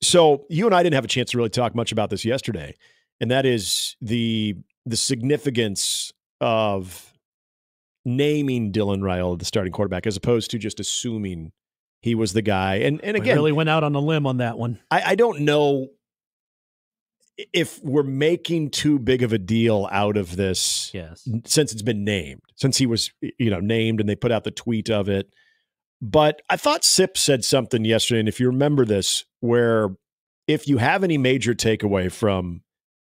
So you and I didn't have a chance to really talk much about this yesterday, and that is the significance of naming Dylan Raiola the starting quarterback as opposed to just assuming he was the guy. And again, we really went out on a limb on that one. I don't know if we're making too big of a deal out of this. Yes. Since it's been named, since he was, named and they put out the tweet of it. But I thought Sip said something yesterday, and if you remember this, where if you have any major takeaway from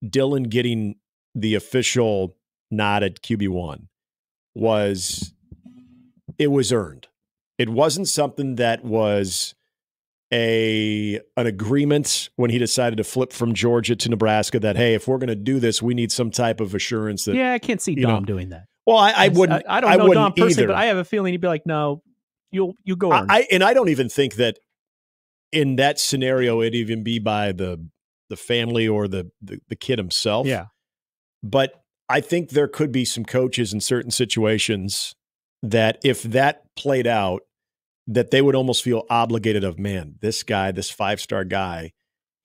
Dylan getting the official nod at QB1, it was earned. It wasn't something that was an agreement when he decided to flip from Georgia to Nebraska that, hey, if we're going to do this, we need some type of assurance that. Yeah, I can't see Dom doing that. Well, I wouldn't. I don't know Dom personally, either. but I have a feeling he'd be like, no, you go earn. And I don't even think that in that scenario it'd even be by the family or the kid himself. Yeah. But I think there could be some coaches in certain situations that if that played out, that they would almost feel obligated of, man, this guy, this 5-star guy,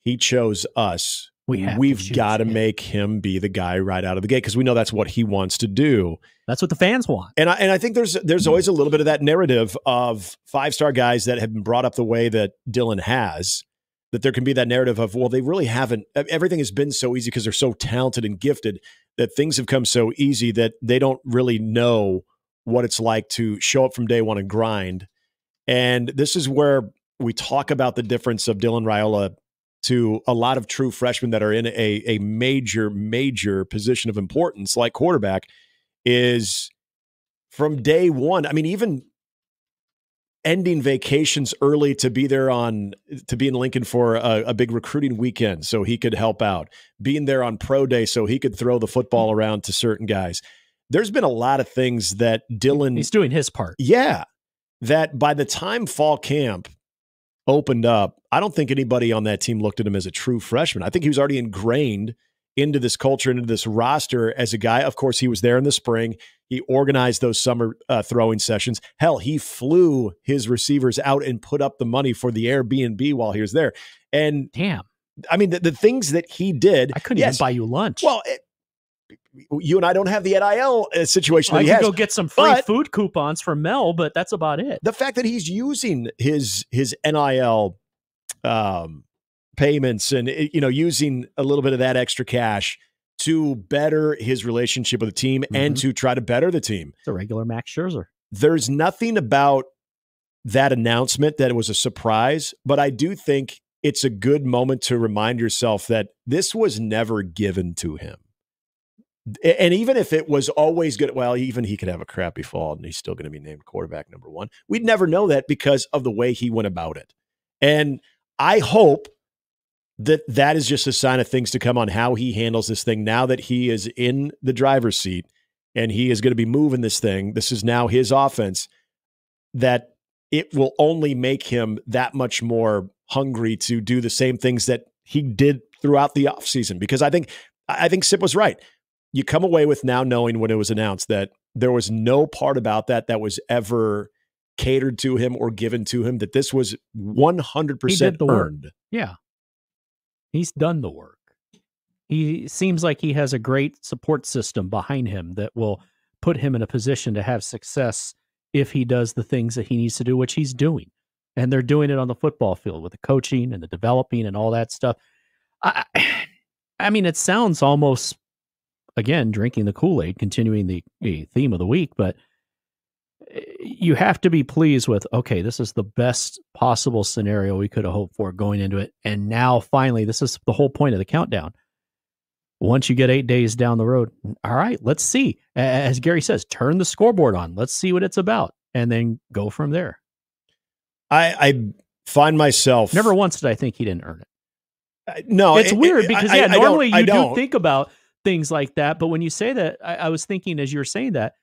he chose us. We've got to make him be the guy right out of the gate because we know that's what he wants to do. That's what the fans want. And I think there's always a little bit of that narrative of 5-star guys that have been brought up the way that Dylan has, that there can be that narrative of, well, they really haven't. Everything has been so easy because they're so talented and gifted that things have come so easy that they don't really know what it's like to show up from day one and grind. And this is where we talk about the difference of Dylan Raiola to a lot of true freshmen that are in a major, major position of importance, like quarterback, is from day one. I mean, even ending vacations early to be in Lincoln for a big recruiting weekend so he could help out, being there on pro day so he could throw the football around to certain guys. There's been a lot of things that Dylan... He's doing his part. Yeah. That by the time fall camp opened up, I don't think anybody on that team looked at him as a true freshman. I think he was already ingrained into this culture, into this roster as a guy. Of course, he was there in the spring. He organized those summer throwing sessions. Hell, he flew his receivers out and put up the money for the Airbnb while he was there. And damn, I mean, the things that he did. I couldn't even buy you lunch. Well, you and I don't have the NIL situation that he has. I could go get some free food coupons from Mel, but that's about it. The fact that he's using his NIL payments and using a little bit of that extra cash to better his relationship with the team and to try to better the team. It's a regular Max Scherzer. There's nothing about that announcement that it was a surprise, but I do think it's a good moment to remind yourself that this was never given to him. And even if it was always good, well, even he could have a crappy fall and he's still going to be named quarterback number 1. We'd never know that because of the way he went about it. And I hope that is just a sign of things to come on how he handles this thing now that he is in the driver's seat and he is going to be moving this thing. This is now his offense, that it will only make him that much more hungry to do the same things that he did throughout the offseason. Because I think Sip was right. You come away with now knowing when it was announced that there was no part about that was ever catered to him or given to him, that this was 100% earned. Yeah. He's done the work. He seems like he has a great support system behind him that will put him in a position to have success if he does the things that he needs to do, which he's doing. And they're doing it on the football field with the coaching and the developing and all that stuff. I mean, it sounds almost, again, drinking the Kool-Aid, continuing the theme of the week, but you have to be pleased with, okay, this is the best possible scenario we could have hoped for going into it. And now finally, this is the whole point of the countdown. Once you get 8 days down the road, all right, let's see. As Gary says, turn the scoreboard on. Let's see what it's about. And then go from there. I find myself... Never once did I think he didn't earn it. No. It's weird because, normally you do think about things like that. But when you say that, I was thinking as you were saying that,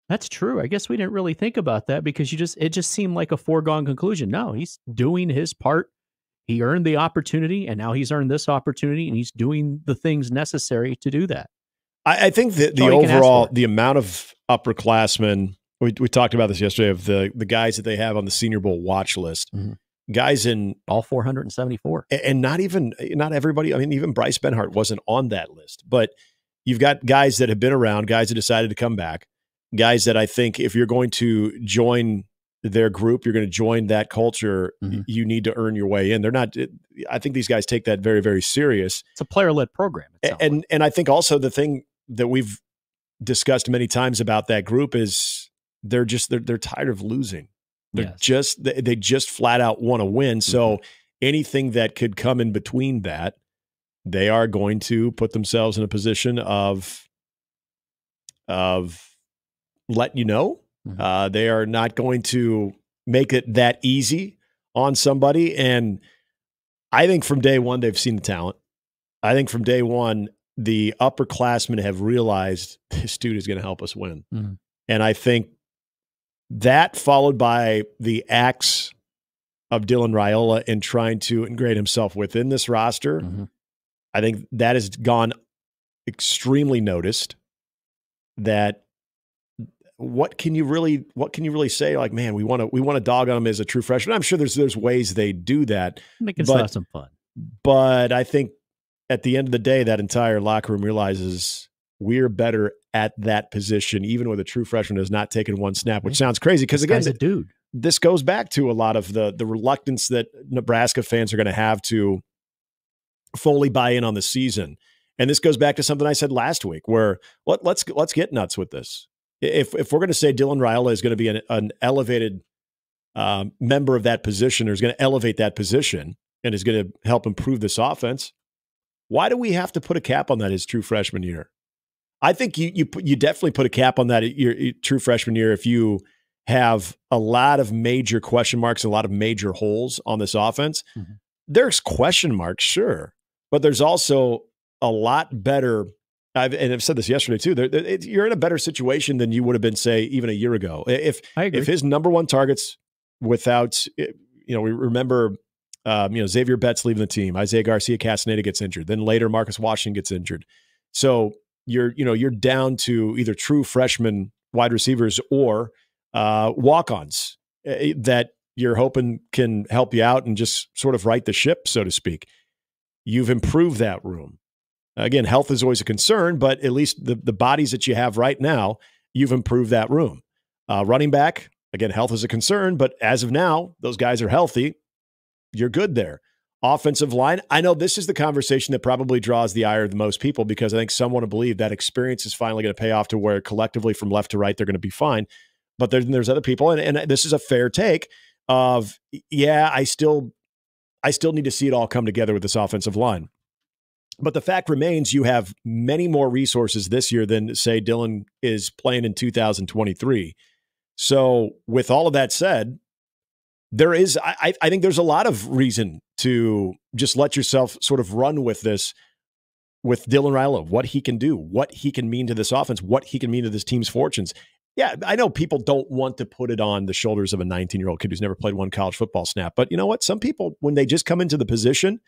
that's true. I guess we didn't really think about that because it just seemed like a foregone conclusion. No, he's doing his part. He earned the opportunity, and now he's earned this opportunity, and he's doing the things necessary to do that. I think that the overall, the amount of upperclassmen, we talked about this yesterday, of the guys that they have on the Senior Bowl watch list, guys in all 474. And not everybody. I mean, even Bryce Benhart wasn't on that list, but you've got guys that have been around, guys that decided to come back, guys that I think if you're going to join their group, you're going to join that culture, you need to earn your way in. They're not, I think these guys take that very, very serious. It's a player-led program. And I think also the thing that we've discussed many times about that group is they're tired of losing. They just flat out want to win. So anything that could come in between that, they are going to put themselves in a position of letting you know. They are not going to make it that easy on somebody. And I think from day one, they've seen the talent. I think from day one, the upperclassmen have realized this dude is going to help us win. And I think that, followed by the acts of Dylan Raiola in trying to integrate himself within this roster, I think that has gone extremely noticed. That what can you really say? Like, man, we want to dog on him as a true freshman. I'm sure there's ways they do that, make it have some fun. But I think at the end of the day, that entire locker room realizes we're better at that position, even with a true freshman who has not taken one snap, which sounds crazy because, again, this goes back to a lot of the reluctance that Nebraska fans are going to have to fully buy in on the season. And this goes back to something I said last week where let's get nuts with this. If we're going to say Dylan Raiola is going to be an elevated member of that position, or is going to elevate that position and is going to help improve this offense, why do we have to put a cap on that his true freshman year? I think you definitely put a cap on that your true freshman year if you have a lot of major question marks, a lot of major holes on this offense. There's question marks, sure, but there's also a lot better. I've said this yesterday too. You're in a better situation than you would have been, say, even a year ago. If his number one targets, without, we remember, Xavier Betts leaving the team, Isaiah Garcia Castaneda gets injured, then later Marcus Washington gets injured. So you're down to either true freshman wide receivers or walk-ons that you're hoping can help you out and just sort of right the ship, so to speak. You've improved that room. Again, health is always a concern, but at least the bodies that you have right now, you've improved that room. Running back, again, health is a concern, but as of now, those guys are healthy. You're good there. Offensive line, I know this is the conversation that probably draws the ire of the most people, because I think some want to believe that experience is finally going to pay off to where collectively from left to right, they're going to be fine. But there's other people, and this is a fair take of, I still need to see it all come together with this offensive line. But the fact remains, you have many more resources this year than, say, Dylan is playing in 2023. So with all of that said, I think there's a lot of reason to just let yourself sort of run with this, with Dylan Raiola, what he can do, what he can mean to this offense, what he can mean to this team's fortunes. Yeah, I know people don't want to put it on the shoulders of a 19-year-old kid who's never played one college football snap. But you know what? Some people, when they just come into the position,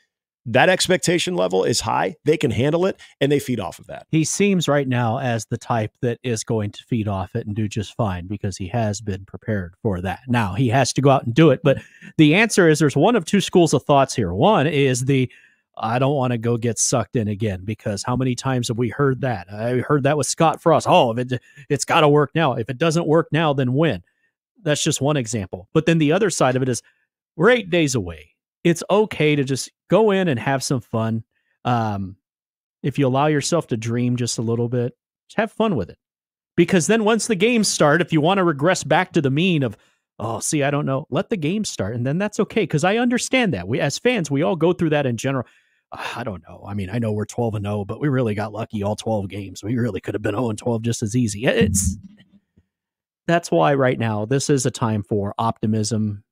that expectation level is high. They can handle it, and they feed off of that. He seems right now as the type that is going to feed off it and do just fine, because he has been prepared for that. Now, he has to go out and do it, but the answer is there's one of two schools of thoughts here. One is I don't want to go get sucked in again, because how many times have we heard that? I heard that with Scott Frost. Oh, it's got to work now. If it doesn't work now, then when? That's just one example. But then the other side of it is we're 8 days away. It's okay to just go in and have some fun. If you allow yourself to dream just a little bit, just have fun with it. Because then once the games start, if you want to regress back to the mean of, I don't know, let the game start. And then that's okay. Because I understand that. We, as fans, we all go through that in general. I don't know. I mean, I know we're 12-0, but we really got lucky all 12 games. We really could have been 0-12 just as easy. That's why right now, this is a time for optimism.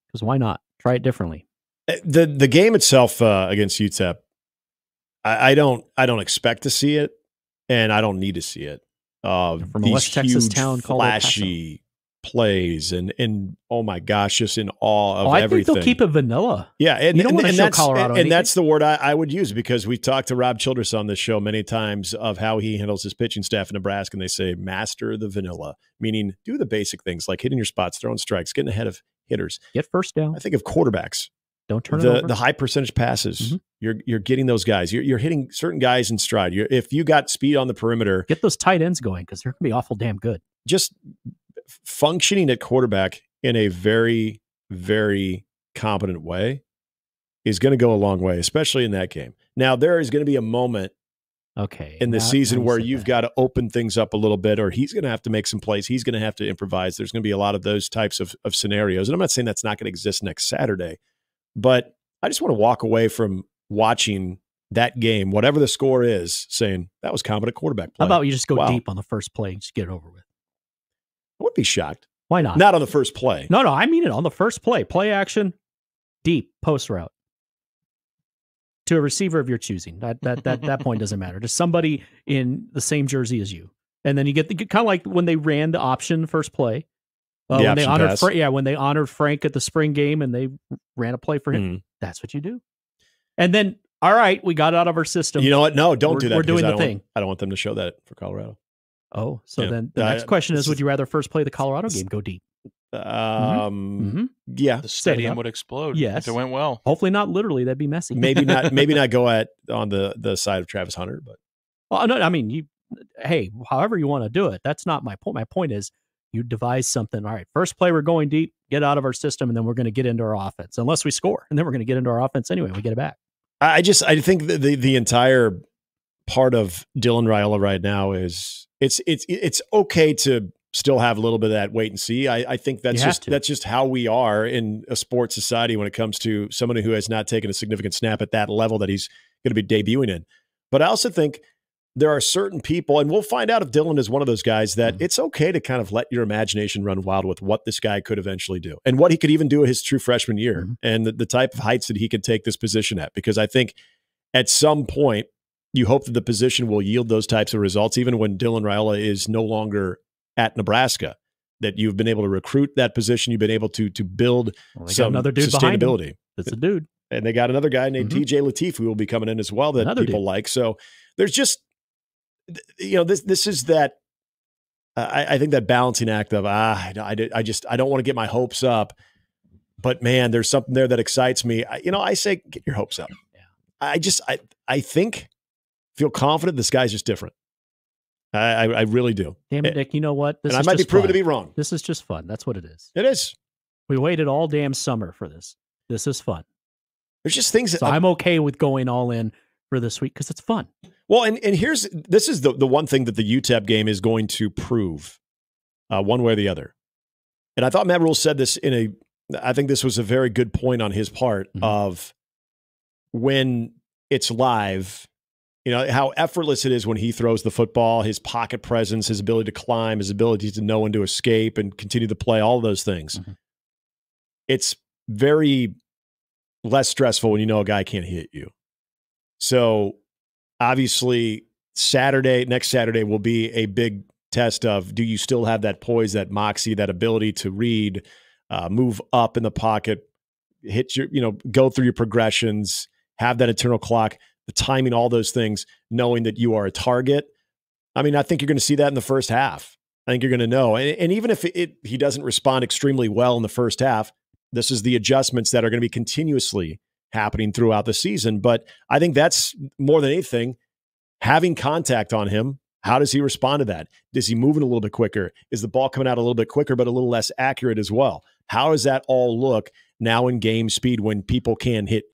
Because why not? Try it differently. The game itself against UTEP, I don't expect to see it, and I don't need to see it. From a West Texas town called flashy plays, and oh my gosh, just in awe of everything. I think they'll keep it vanilla. Yeah, and, you don't want to show Colorado and that's the word I would use, because we've talked to Rob Childress on this show many times of how he handles his pitching staff in Nebraska, and they say master the vanilla, meaning do the basic things like hitting your spots, throwing strikes, getting ahead of hitters. Get first down. I think of quarterbacks. Don't turn it over. The high percentage passes. You're getting those guys. You're hitting certain guys in stride. If you got speed on the perimeter, get those tight ends going because they're going to be awful damn good. Just functioning at quarterback in a very, very competent way is going to go a long way, especially in that game. Now, there is going to be a moment in the season where you've got to open things up a little bit, or he's going to have to make some plays. He's going to have to improvise. There's going to be a lot of those types of scenarios. And I'm not saying that's not going to exist next Saturday, but I just want to walk away from watching that game, whatever the score is, saying that was competent quarterback play. How about you just go deep on the first play and just get it over with? I would be shocked. Why not? Not on the first play. No, I mean it on the first play. Play action, deep, post route. To a receiver of your choosing. That point doesn't matter. Just somebody in the same jersey as you. And then you get kind of like when they ran the option first play. When they honored Frank at the spring game and they ran a play for him. That's what you do. And then, all right, we got it out of our system. You know what? No, don't do that. We're doing the thing. I don't want them to show that for Colorado. Oh, so then the next question is, would you rather first play the Colorado game, go deep? Yeah. The stadium would explode if it went well. Hopefully not literally. That'd be messy. Maybe not go on the side of Travis Hunter, but no, I mean, however you want to do it. That's not my point. My point is you devise something. All right, first play, we're going deep, get out of our system, and then we're going to get into our offense. Unless we score, and then we're going to get into our offense anyway. We get it back. I think the entire part of Dylan Raiola right now is it's okay to still have a little bit of that wait and see. I think that's just how we are in a sports society when it comes to someone who has not taken a significant snap at that level that he's going to be debuting in. But I also think there are certain people, and we'll find out if Dylan is one of those guys, that it's okay to kind of let your imagination run wild with what this guy could eventually do and what he could even do his true freshman year and the type of heights that he could take this position at. Because I think at some point you hope that the position will yield those types of results, even when Dylan Raiola is no longer at Nebraska, that you've been able to recruit that position. You've been able to build some another dude sustainability. That's a dude. And they got another guy named TJ Latif who will be coming in as well that people like. So there's just, this is that, I think that balancing act of, I don't want to get my hopes up, but man, there's something there that excites me. I say, get your hopes up. Yeah. I feel confident this guy's just different. I really do. Damn it, Nick. You know what? I might be proven to be wrong. This is just fun. That's what it is. It is. We waited all damn summer for this. This is fun. There's just things that I'm okay with going all in for this week because it's fun. Well, and this is the one thing that the UTEP game is going to prove one way or the other. And I thought Matt Rule said this I think this was a very good point on his part of when it's live, how effortless it is when he throws the football, his pocket presence, his ability to climb, his ability to know when to escape and continue to play, all of those things. It's very less stressful when a guy can't hit you. So obviously next Saturday will be a big test of, do you still have that poise, that moxie, that ability to read, move up in the pocket, hit go through your progressions, have that internal clock, the timing, all those things, knowing that you are a target. I mean, I think you're going to see that in the first half. I think you're going to know. And even if he doesn't respond extremely well in the first half, this is the adjustments that are going to be continuously happening throughout the season. But I think that's more than anything, having contact on him. How does he respond to that? Is he moving a little bit quicker? Is the ball coming out a little bit quicker, but a little less accurate as well? How does that all look now in game speed when people can hit